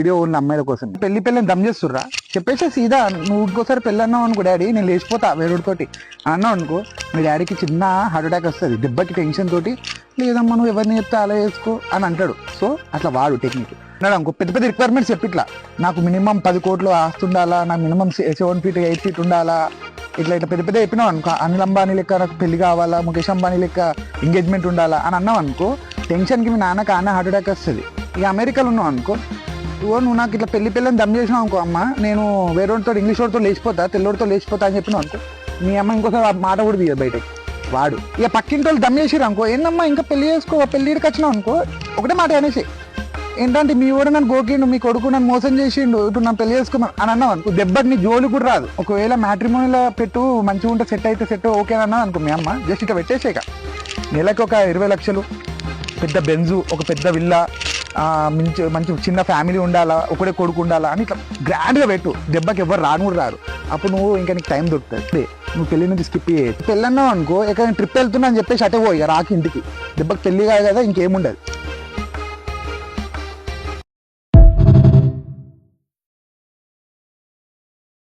Video ఉన్న అమ్మాయిల కోసం పెళ్ళని దమ్ చేస్తుర్రా చెప్పేసి సీదా నువ్వు ఇంకోసారి పెళ్ళి అన్నావు అనుకో డాడీ నేను లేచిపోతా వేరుడితోటి అన్నావు అనుకో మీ డాడీకి చిన్న హార్ట్ అటాక్ వస్తుంది దెబ్బకి టెన్షన్ తోటి లేదమ్మా నువ్వు ఎవరిని చెప్తే అలా చేసుకో అని అంటాడు. సో అట్లా వాడు టెక్నిక్ అన్నాడు అనుకో పెద్ద పెద్ద రిక్వైర్మెంట్స్ చెప్పిట్లా నాకు మినిమం 10 కోట్లు ఆస్తి ఉండాలా, నాకు మినిమం 7 feet 8 feet ఉండాలా, ఇట్లా పెద్ద పెద్ద చెప్పినావు అనుకో అనిల్ అంబానీ లెక్క నాకు పెళ్లి కావాలా, ముఖేష్ అంబానీ లెక్క ఎంగేజ్మెంట్ ఉండాలా అని అన్నావు అనుకో టెన్షన్కి మీ నాన్నకి హార్ట్ అటాక్ వస్తుంది. ఇక అమెరికాలో ఉన్నావు అనుకో నువ్వు నాకు ఇట్లా పెళ్ళని దమ్ చేసినావు అనుకో అమ్మ నేను వేరేతో ఇంగ్లీష్ వాడితో లేచిపోతా తెల్లడితో లేచిపోతా అని చెప్పినావు అనుకో మీ అమ్మ ఇంకోసారి ఆ మాట కూడా తీయదు బయటకి. వాడు ఇక పక్కింటి వాళ్ళు దమ్ చేసిరు అనుకో ఏందమ్మా ఇంకా పెళ్లి చేసుకో పెళ్ళిడికి వచ్చినావు అనుకో ఒకటే మాట అనేసి ఏంటంటే మీ కూడా నన్ను గోకిండు మీ కొడుకు నన్ను మోసం చేసిండు ఇప్పుడు నన్ను పెళ్లి చేసుకున్నాను అని అన్నావు అనుకో దెబ్బకి నీ జోలి కూడా రాదు. ఒకవేళ మ్యాట్రిమోనీలో పెట్టు మంచిగా ఉంటే సెట్ అయితే సెట్ ఓకే అని అన్నావు అనుకో మీ అమ్మ జస్ట్ ఇక పెట్టేసేక నెలకు ఒక 20 లక్షలు పెద్ద బెంజు ఒక పెద్ద విల్లా మంచి చిన్న ఫ్యామిలీ ఉండాలా ఒకటే కొడుకు ఉండాలా అని ఇట్లా గ్రాండ్గా పెట్టు దెబ్బకి ఎవరు రాను కూడా రారు. అప్పుడు నువ్వు ఇంకా నీకు టైం దొరుకుతుంది నువ్వు పెళ్లి నుంచి స్కిప్ చేయొచ్చు. పెళ్ళి అన్నావు అనుకో ఎక్కడ ట్రిప్ వెళ్తున్నా అని చెప్పేసి అటే పోయి రాకి ఇంటికి దెబ్బకి పెళ్లి కాదు కదా ఇంకేముండదు.